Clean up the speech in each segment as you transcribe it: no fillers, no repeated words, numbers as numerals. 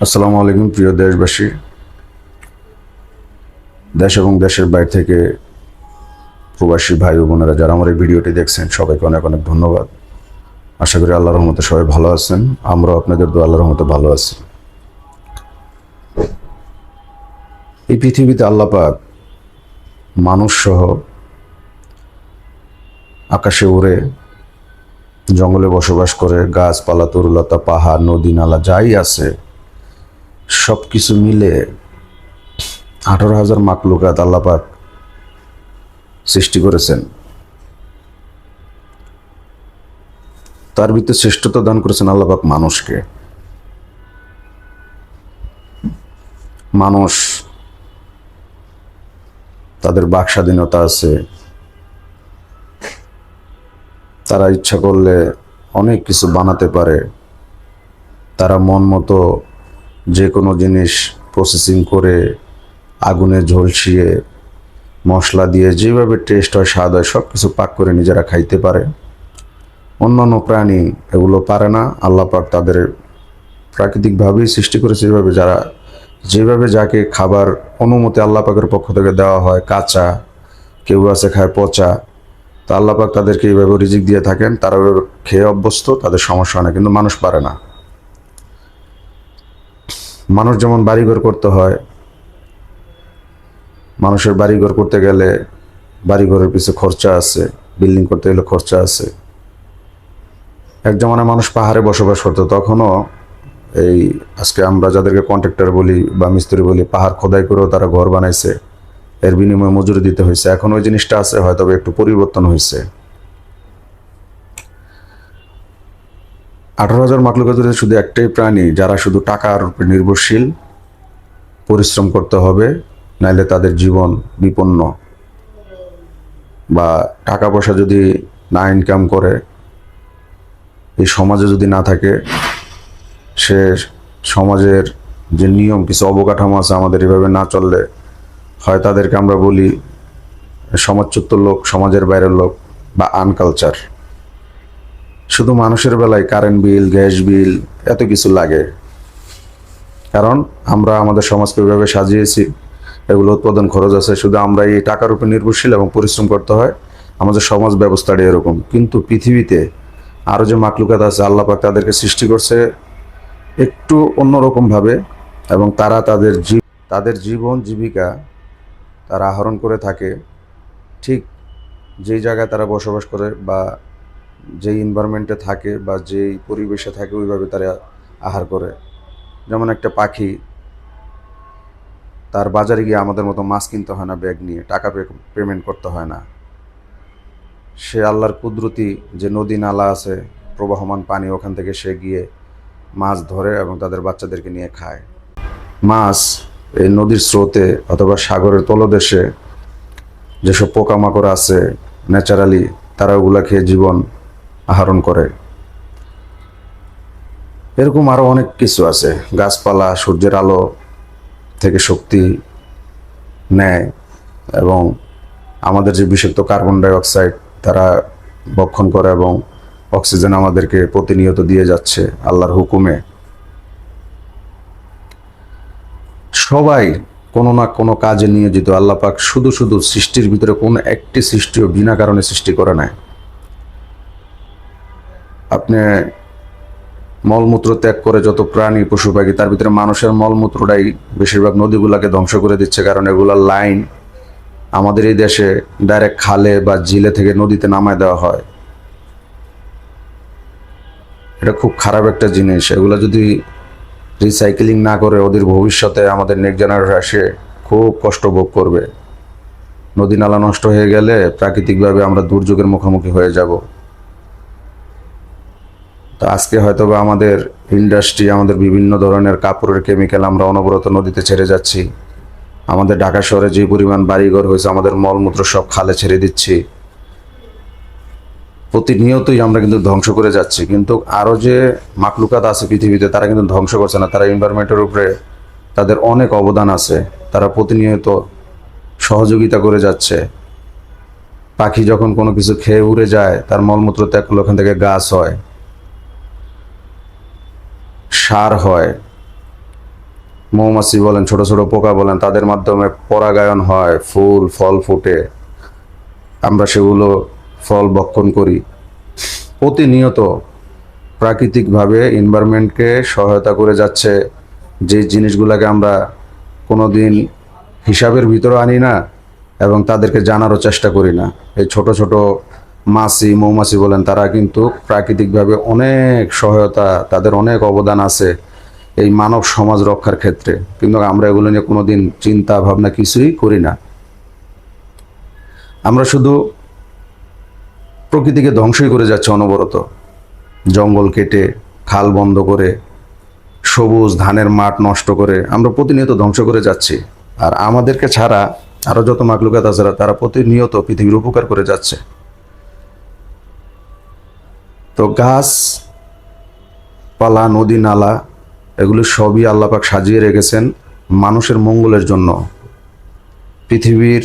আসসালামু আলাইকুম প্রিয় দেশবাসী। দেশ এবং দেশের বাইরে থেকে প্রবাসী ভাই ও বোনেরা যারা আমার এই ভিডিওটি দেখছেন সবাইকে অনেক অনেক ধন্যবাদ। আশা করি আল্লাহর রহমতে সবাই ভালো আছেন। আমরাও আপনাদের দোয়া আল্লাহর রহমতে ভালো আছি। এই পৃথিবীতে আল্লাহ পাক মানুষ সহ আকাশে উড়ে, জঙ্গলে বসবাস করে, গাছপালা, তরুলতা, পাহাড়, নদী, নালা যাই আছে সব কিছু মিলে 18,000 মাখলুকাত আল্লাহ পাক সৃষ্টি করেছেন। তার ভিতরে শ্রেষ্ঠতা দান করেছেন আল্লাহ পাক মানুষকে। মানুষ তাদের বাক স্বাধীনতা আছে, তারা ইচ্ছা করলে অনেক কিছু বানাতে পারে। তারা মন মতো যে কোনো জিনিস প্রসেসিং করে, আগুনে ঝলসিয়ে, মশলা দিয়ে যেভাবে টেস্ট হয়, স্বাদ হয়, সব কিছু পাক করে নিজেরা খাইতে পারে। অন্যান্য প্রাণী এগুলো পারে না। আল্লাহ পাক তাদের প্রাকৃতিকভাবেই সৃষ্টি করেছে যেভাবে যাকে খাবার অনুমতি আল্লাহ পাকের পক্ষ থেকে দেওয়া হয়, কাঁচা, কেউ আছে খায় পচা, তো আল্লাহ পাক তাদেরকে এইভাবে রিজিক দিয়ে থাকেন। তারা খেয়ে অভ্যস্ত, তাদের সমস্যা হয় না, কিন্তু মানুষ পারে না। মানুষ যেমন বাড়িঘর করতে হয়, মানুষের বাড়িঘর করতে গেলে বাড়িঘরের পিছু খরচা আছে, বিল্ডিং করতে গেলে খরচা আছে। এক জমানায় মানুষ পাহাড়ে বসবাস করতো, তখনও এই আজকে আমরা যাদেরকে কন্ট্রাক্টর বলি বা মিস্ত্রি বলি, পাহাড় খোদাই করেও তারা ঘর বানাইছে, এর বিনিময়ে মজুরি দিতে হয়েছে। এখন ওই জিনিসটা আছে, হয়তো একটু পরিবর্তন হয়েছে। 18,000 মাখলুকাতের শুধু একটাই প্রাণী যারা শুধু টাকার উপর নির্ভরশীল, পরিশ্রম করতে হবে, নাইলে তাদের জীবন বিপন্ন। বা টাকা পয়সা যদি না ইনকাম করে, এই সমাজে যদি না থাকে, সে সমাজের যে নিয়ম, কিছু অবকাঠামো আছে, আমাদের এভাবে না চললে হয় তাদেরকে আমরা বলি সমাজচ্যুত লোক, সমাজের বাইরের লোক বা আনকালচার। শুধু মানুষের বেলায় কারেন্ট বিল, গ্যাস বিল, এত কিছু লাগে, কারণ আমরা আমাদের সমাজকে ওইভাবে সাজিয়েছি। এগুলো উৎপাদন খরচ আছে, শুধু আমরা এই টাকার উপর নির্ভরশীল এবং পরিশ্রম করতে হয়। আমাদের সমাজ ব্যবস্থাটা এরকম। কিন্তু পৃথিবীতে আরও যে মাকলুকাত আছে, আল্লাহ পাক তাদেরকে সৃষ্টি করছে একটু অন্যরকমভাবে, এবং তারা তাদের জীবন জীবিকা তারা আহরণ করে থাকে ঠিক যেই জায়গায় তারা বসবাস করে বা যেই এনভায়রনমেন্টে থাকে বা যেই পরিবেশে থাকে, ওইভাবে তারা আহার করে। যেমন একটা পাখি, তার বাজারে গিয়ে আমাদের মতো মাছ কিনতে হয় না, ব্যাগ নিয়ে টাকা পেমেন্ট করতে হয় না। সে আল্লাহর কুদরতি যে নদী নালা আছে, প্রবাহমান পানি, ওখান থেকে সে গিয়ে মাছ ধরে এবং তাদের বাচ্চাদেরকে নিয়ে খায়। মাছ এই নদীর স্রোতে অথবা সাগরের তলদেশে যেসব পোকামাকড় আছে, ন্যাচারালি তারা ওগুলা খেয়ে জীবন আহরণ করে। এরকম আরও অনেক কিছু আছে। গাছপালা সূর্যের আলো থেকে শক্তি নেয়, এবং আমাদের যে বিষাক্ত কার্বন ডাই অক্সাইড তারা ভক্ষণ করে, এবং অক্সিজেন আমাদেরকে প্রতিনিয়ত দিয়ে যাচ্ছে আল্লাহর হুকুমে। সবাই কোনো না কোনো কাজে নিয়োজিত। আল্লাহ পাক শুধু শুধু সৃষ্টির ভিতরে কোনো একটি সৃষ্টিও বিনা কারণে সৃষ্টি করে নাই। আপনি মলমূত্র ত্যাগ করে যত প্রাণী পশু পাখি, তার ভিতরে মানুষের মলমূত্রটাই বেশিরভাগ নদীগুলাকে ধ্বংস করে দিচ্ছে, কারণ এগুলার লাইন আমাদের এই দেশে ডাইরেক্ট খালে বা ঝিলে থেকে নদীতে নামায় দেওয়া হয়। এটা খুব খারাপ একটা জিনিস। এগুলো যদি রিসাইকেলিং না করে, ওদের ভবিষ্যতে আমাদের নেক্সট জেনারেশন এসে খুব কষ্ট ভোগ করবে। নদী নালা নষ্ট হয়ে গেলে প্রাকৃতিকভাবে আমরা দুর্যোগের মুখোমুখি হয়ে যাব। তো আজকে হয়তো বা আমাদের ইন্ডাস্ট্রি, আমাদের বিভিন্ন ধরনের কাপড়ের কেমিক্যাল আমরা অনবরত নদীতে ছেড়ে যাচ্ছি। আমাদের ঢাকা শহরে যে পরিমাণ বাড়িঘর হয়েছে, আমাদের মলমূত্র সব খালে ছেড়ে দিচ্ছি। প্রতিনিয়তই আমরা কিন্তু ধ্বংস করে যাচ্ছি। কিন্তু আরও যে মাকলুকাত আছে পৃথিবীতে, তারা কিন্তু ধ্বংস করছে না। তারা এনভায়রনমেন্টের উপরে তাদের অনেক অবদান আছে, তারা প্রতিনিয়ত সহযোগিতা করে যাচ্ছে। পাখি যখন কোনো কিছু খেয়ে উড়ে যায়, তার মলমূত্র ত্যাগ করলে ওখান থেকে গাছ হয়, সার হয়, মৌমাছি বলেন, ছোট ছোট পোকা বলেন, তাদের মাধ্যমে পরাগায়ন হয়, ফুল ফল ফুটে, আমরা সেগুলো ফল ভক্ষণ করি। প্রতিনিয়ত প্রাকৃতিকভাবে এনভায়রনমেন্টকে সহায়তা করে যাচ্ছে, যে জিনিসগুলোকে আমরা কোনোদিন হিসাবের ভিতরে আনি না এবং তাদেরকে জানারও চেষ্টা করি না। এই ছোট ছোট মাছি মৌমাছি বলেন, তারা কিন্তু প্রাকৃতিকভাবে অনেক সহায়তা, তাদের অনেক অবদান আছে এই মানব সমাজ রক্ষার ক্ষেত্রে, কিন্তু আমরা এগুলো নিয়ে কোনোদিন চিন্তা ভাবনা কিছুই করি না। আমরা শুধু প্রকৃতিকে ধ্বংসই করে যাচ্ছে অনবরত, জঙ্গল কেটে, খাল বন্ধ করে, সবুজ ধানের মাঠ নষ্ট করে আমরা প্রতিনিয়ত ধ্বংস করে যাচ্ছি। আর আমাদেরকে ছাড়া আরো যত মাখলুকাত আছে তারা প্রতিনিয়ত পৃথিবীর উপকার করে যাচ্ছে। তো গাছ পালা, নদী নালা, এগুলো সবই আল্লাহ পাক সাজিয়ে রেখেছেন মানুষের মঙ্গলের জন্য, পৃথিবীর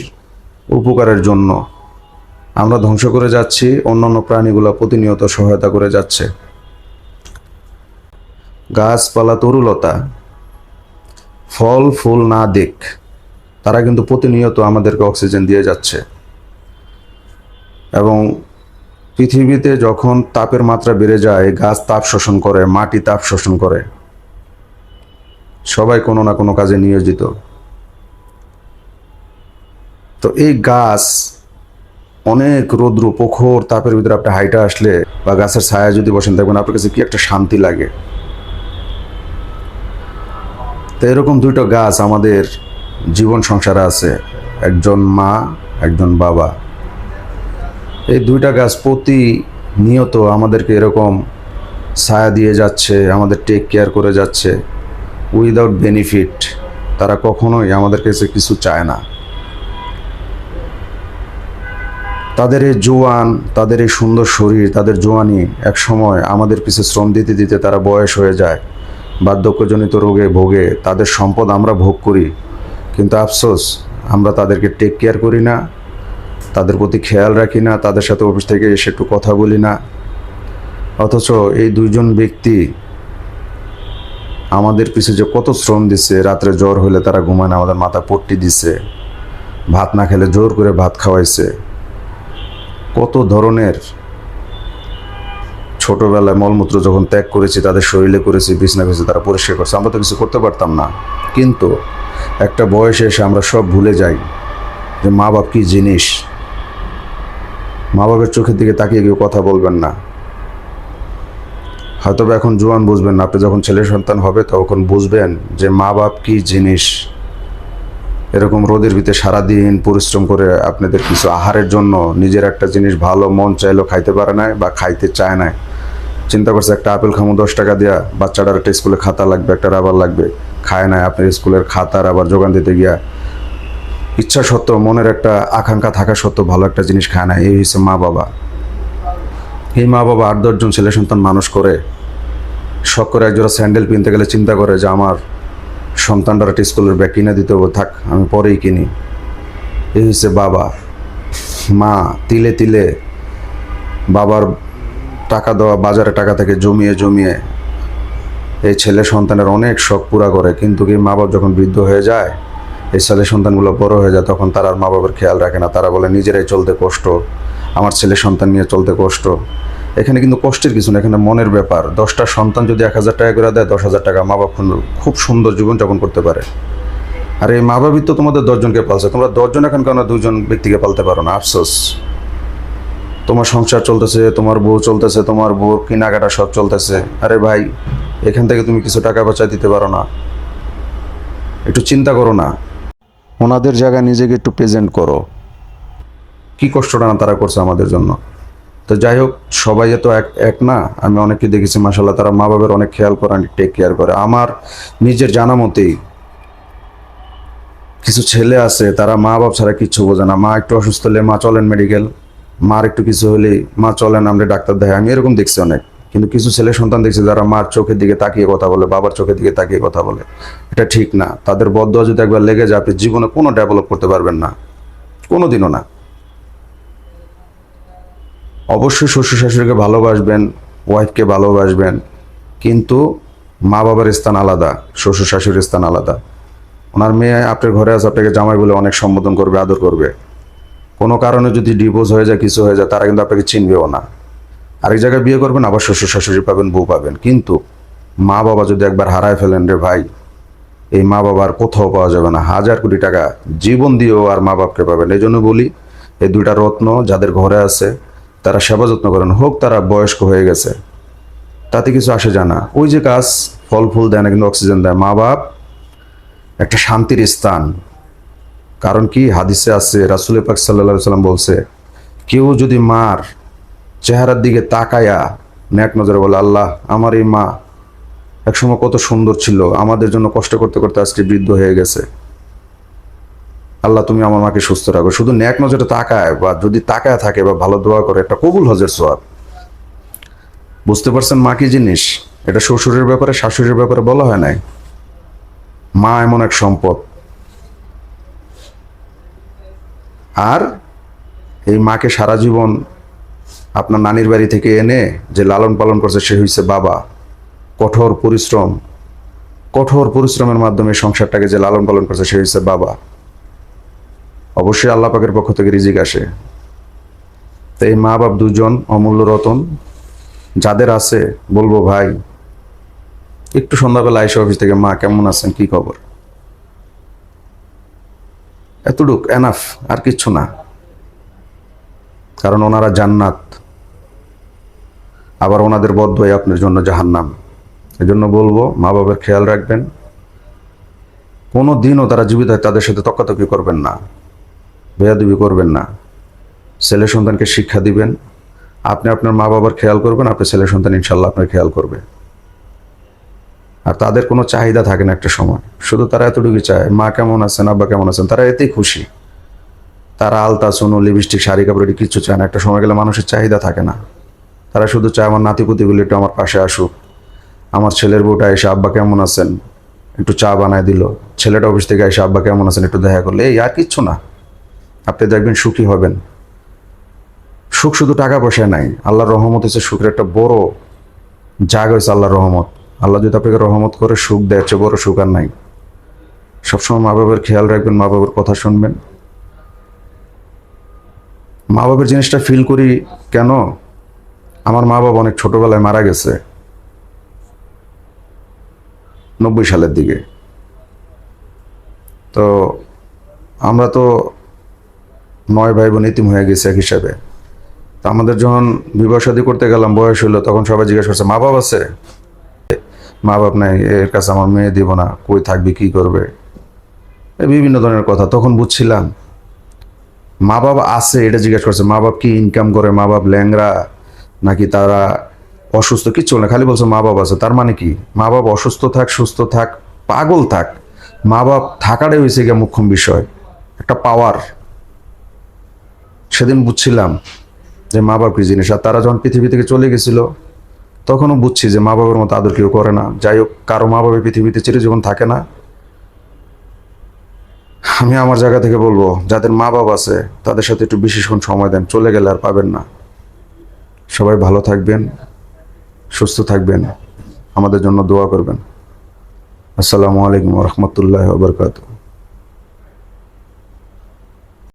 উপকারের জন্য। আমরা ধ্বংস করে যাচ্ছি, অন্যান্য প্রাণীগুলো প্রতিনিয়ত সহায়তা করে যাচ্ছে। গাছপালা, তরুলতা, ফল ফুল না দিক, তারা কিন্তু প্রতিনিয়ত আমাদেরকে অক্সিজেন দিয়ে যাচ্ছে। এবং পৃথিবীতে যখন তাপের মাত্রা বেড়ে যায়, গাছ তাপ শোষণ করে, মাটি তাপ শোষণ করে, সবাই কোনো না কোনো কাজে নিয়োজিত। তো এই গাছ অনেক রৌদ্র প্রখর তাপের ভিতরে আপনি হাইটা আসলে বা গাছের ছায়া যদি বসেন, দেখবেন আপনার কাছে কি একটা শান্তি লাগে। তো এরকম দুইটা গাছ আমাদের জীবন সংসারে আছে, একজন মা একজন বাবা। এই দুইটা গাছ প্রতিনিয়ত আমাদেরকে এরকম ছায়া দিয়ে যাচ্ছে, আমাদের টেক কেয়ার করে যাচ্ছে উইদাউট বেনিফিট। তারা কখনোই আমাদের কাছে কিছু চায় না। তাদের এই জোয়ান, তাদের এই সুন্দর শরীর, তাদের জোয়ানি এক সময় আমাদের পিছে শ্রম দিতে দিতে তারা বয়স হয়ে যায়, বার্ধক্যজনিত রোগে ভোগে, তাদের সম্পদ আমরা ভোগ করি, কিন্তু আফসোস আমরা তাদেরকে টেক কেয়ার করি না, তাদের প্রতি খেয়াল রাখি না, তাদের সাথে অফিস থেকে এসে একটু কথা বলি না। অথচ এই দুইজন ব্যক্তি আমাদের পিছে যে কত শ্রম দিচ্ছে, রাত্রে জ্বর হলে তারা ঘুমায় না, আমাদের মাথা পট্টি দিছে, ভাত না খেলে জোর করে ভাত খাওয়াইছে, কত ধরনের, ছোটবেলায় মলমূত্র যখন ত্যাগ করেছি তাদের শরীরে করেছি, বিছনা করেছি, তারা পরিষ্কার করছে, আমরা তো কিছু করতে পারতাম না। কিন্তু একটা বয়সে এসে আমরা সব ভুলে যাই যে মা বাপ কি জিনিস। মা বাপের চোখের দিকে তাকিয়ে কেউ কথা বলবেন না। হয়তো এখন জোয়ান বুঝবেন না, আপনি যখন ছেলে সন্তান হবে তখন বুঝবেন যে মা বাপ কি জিনিস। এরকম রোদের ভিতরে সারাদিন পরিশ্রম করে আপনাদের কিছু আহারের জন্য নিজের একটা জিনিস ভালো মন চাইলেও খাইতে পারে না বা খাইতে চায় না। চিন্তা করছে একটা আপেল খামো 10 টাকা দেওয়া, বাচ্চাটার একটা স্কুলে খাতা লাগবে, একটা রাবার লাগবে, খায় না। আপনার স্কুলের খাতার আবার যোগান দিতে গিয়া ইচ্ছা সত্ত্বেও, মনের একটা আকাঙ্ক্ষা থাকা সত্ত্বেও ভালো একটা জিনিস খায় না। এই হচ্ছে মা বাবা। এই মা বাবা 8-10 জন ছেলে সন্তান মানুষ করে, শখ করে একজোড়া স্যান্ডেল কিনতে গেলে চিন্তা করে যে আমার সন্তানটার একটা স্কুলের ব্যাগ কিনে দিতে হবে, থাক আমি পরেই কিনি। এই হচ্ছে বাবা। মা তিলে তিলে বাবার টাকা দেওয়া বাজারে টাকা থেকে জমিয়ে জমিয়ে এই ছেলে সন্তানের অনেক শখ পুরা করে, কিন্তু কি মা বাবা যখন বৃদ্ধ হয়ে যায়, এই ছেলে সন্তানগুলো বড় হয়ে যায়, তখন তারা আর মা বাবার খেয়াল রাখে না। তারা বলে নিজেরাই চলতে কষ্ট, আমার ছেলে সন্তান নিয়ে চলতে কষ্ট। এখানে কিন্তু কষ্টের কিছু না, এখানে মনের ব্যাপার। 10টা সন্তান যদি 1000 টাকা করে দেয়, 10,000 টাকা মা বাপ খুব সুন্দর জীবনযাপন করতে পারে। আর এই মা বাবই তো তোমাদের 10 জনকে পালছে, তোমরা 10 জন এখন কেন 2 জন ব্যক্তিকে পালতে পারো না? আফসোস। তোমার সংসার চলতেছে, তোমার বউ চলতেছে, তোমার বউ কেনাকাটা সব চলতেছে। আরে ভাই, এখান থেকে তুমি কিছু টাকা পয়সা দিতে পারো না? একটু চিন্তা করো না, ওনাদের জায়গায় নিজেকে একটু প্রেজেন্ট করো, কি কষ্টটা না তারা করছে আমাদের জন্য। তো যাই হোক, সবাই তো এক না। আমি অনেককে দেখেছি মাশাআল্লাহ, তারা মা বাবার অনেক খেয়াল করে, টেক কেয়ার করে। আমার নিজের জানা মতেই কিছু ছেলে আছে, তারা মা বাপ ছাড়া কিচ্ছু বোঝে না। মা একটু অসুস্থ হলে মা চলেন মেডিকেল, মার একটু কিছু হলে মা চলেন আমরা ডাক্তার দেখাই। আমি এরকম দেখছি অনেক। কিন্তু কিছু ছেলে সন্তান দেখছি যারা মার চোখের দিকে তাকিয়ে কথা বলে, বাবার চোখের দিকে তাকিয়ে কথা বলে। এটা ঠিক না। তাদের বদদোয়া যদি একবার লেগে যায়, আপনি জীবনে কোনো ডেভেলপ করতে পারবেন না, কোনোদিনও না। অবশ্যই শ্বশুর শাশুড়িকে ভালোবাসবেন, ওয়াইফকে ভালোবাসবেন, কিন্তু মা বাবার স্থান আলাদা, শ্বশুর শাশুড়ির স্থান আলাদা। ওনার মেয়ে আপনার ঘরে আছে, আপনাকে জামাই বলে অনেক সম্বোধন করবে, আদর করবে। কোনো কারণে যদি ডিভোর্স হয়ে যায়, কিছু হয়ে যায়, তারা কিন্তু আপনাকে চিনবেও না। আরেক জায়গায় বিয়ে করবেন, আবার শ্বশুর শাশুড়ি পাবেন, বউ পাবেন। কিন্তু মা বাবা যদি একবার হারায় ফেলেন রে ভাই, এই মা বাবা আর কোথাও পাওয়া যাবে না। 1000 কোটি টাকা জীবন দিয়েও আর মা বাপকে পাবেন। এই জন্য বলি, এই দুইটা রত্ন যাদের ঘরে আছে তারা সেবা যত্ন করেন। হোক তারা বয়স্ক হয়ে গেছে, তাতে কিছু আসে যায় না। ওই যে গাছ ফল ফুল দেয় না, কিন্তু অক্সিজেন দেয়। মা বাপ একটা শান্তির স্থান। কারণ কি, হাদিসে আছে, রাসূল পাক সাল্লাল্লাহু আলাইহি সাল্লাম বলছে, কেউ যদি মার চেহারার দিকে তাকায়া নেক নজরে বলে, আল্লাহ আমার এই মা একসময় কত সুন্দর ছিল, আমাদের জন্য কষ্ট করতে করতে আজকে বৃদ্ধ হয়ে গেছে, আল্লাহ তুমি আমার মাকে সুস্থ রাখো। শুধু নেক নজরে তাকায়, বা যদি তাকায় থাকে বা ভালো দোয়া করে, একটা কবুল হজের সওয়াব। বুঝতে পারছেন মা কি জিনিস? এটা শ্বশুরের ব্যাপারে, শাশুড়ির ব্যাপারে বলা হয় নাই। মা এমন এক সম্পদ। আর এই মাকে সারা জীবন আপনার নানির বাড়ি থেকে এনে যে লালন পালন করছে, সে হইছে বাবা। কঠোর পরিশ্রমের মাধ্যমে সংসারটাকে যে লালন পালন করছে, সে হইছে বাবা। অবশ্যই আল্লাহ পাকের পক্ষ থেকে রিজিক আসে। তো এই মা বাপ দুজন অমূল্য রতন। যাদের আছে বলবো, ভাই একটু সন্ধ্যাবেলা আইসা অফিস থেকে, মা কেমন আছেন, কি খবর, এতটুক এনাফ, আর কিচ্ছু না। কারণ ওনারা জান্নাত, আবার ওনাদের বদদোয়া আপনার জন্য জাহান্নাম। এই জন্য বলবো, মা বাবার খেয়াল রাখবেন। কোনো দিনও তারা জীবিত হয় তাদের সাথে তর্কাতর্কি করবেন না, বেয়াদবি করবেন না। ছেলে সন্তানকে শিক্ষা দিবেন, আপনি আপনার মা বাবার খেয়াল করবেন, আপনার ছেলে সন্তান ইনশাল্লাহ আপনার খেয়াল করবে। আর তাদের কোনো চাহিদা থাকে না একটা সময়, শুধু তারা এতটুকু চায়, মা কেমন আছেন, আব্বা কেমন আছেন, তারা এতেই খুশি। তারা আলতা, সোনো, লিপস্টিক, শাড়ি কাপড় কিছু চায় না। একটা সময় গেলে মানুষের চাহিদা থাকে না, তারা শুধু চায় আমার নাতিপুতিগুলি একটু আমার পাশে আসুক, আমার ছেলের বউটা এসে আব্বা কেমন আছেন একটু চা বানায় দিল, ছেলেটা অফিস থেকে এসে আব্বা কেমন আছেন একটু দেখা করলে, এই আর কিচ্ছু না। আপনি দেখবেন সুখী হবেন। সুখ শুধু টাকা পয়সায় নাই, আল্লাহর রহমত হচ্ছে সুখের একটা বড় জায়গা, হয়েছে আল্লাহর রহমত। আল্লাহ যদি আপনাকে রহমত করে সুখ দেয়, চেয়ে বড় সুখ আর নাই। সবসময় মা বাবার খেয়াল রাখবেন, মা বাবার কথা শুনবেন। মা বাবার জিনিসটা ফিল করি কেন, আমার মা বাবা অনেক ছোটবেলায় মারা গেছে, 90 সালের দিকে। তো আমরা তো 9 ভাই বোন এতিম হয়ে গেছি এক হিসাবে। তো আমাদের যখন বিবাহ শাদী করতে গেলাম, বয়স হলো, তখন সবাই জিজ্ঞেস করছে, মা বাপ আছে? মা বাপ নাই, এর কাছে আমার মেয়ে দিব না, কই থাকবি, কি করবে, বিভিন্ন ধরনের কথা। তখন বুঝছিলাম মা বাবা আছে। এটা জিজ্ঞেস করছে, মা বাপ কি ইনকাম করে, মা বাপ ল্যাংরা নাকি তারা অসুস্থ, কিচ্ছু না, খালি বলছে মা বাপ আছে। তার মানে কি, মা বাপ অসুস্থ থাক, সুস্থ থাক, পাগল থাক, মা বাপ থাকাটাই হয়েছে গিয়ে মুখ্য বিষয়, একটা পাওয়ার। সেদিন বুঝছিলাম যে মা বাপ কি জিনিস। আর তারা যখন পৃথিবী থেকে চলে গেছিল, তখনও বুঝছি যে মা বাবার মতো আদর কেউ করে না। যাই হোক, কারো মা বাবা পৃথিবীতে চিরজীবন থাকে না। আমি আমার জায়গা থেকে বলবো, যাদের মা বাবা আছে তাদের সাথে একটু বেশিক্ষণ সময় দেন, চলে গেলে আর পাবেন না। সবাই ভালো থাকবেন, সুস্থ থাকবেন, আমাদের জন্য দোয়া করবেন। আসসালামু আলাইকুম ওয়া রাহমাতুল্লাহি ওয়া বারাকাতুহু।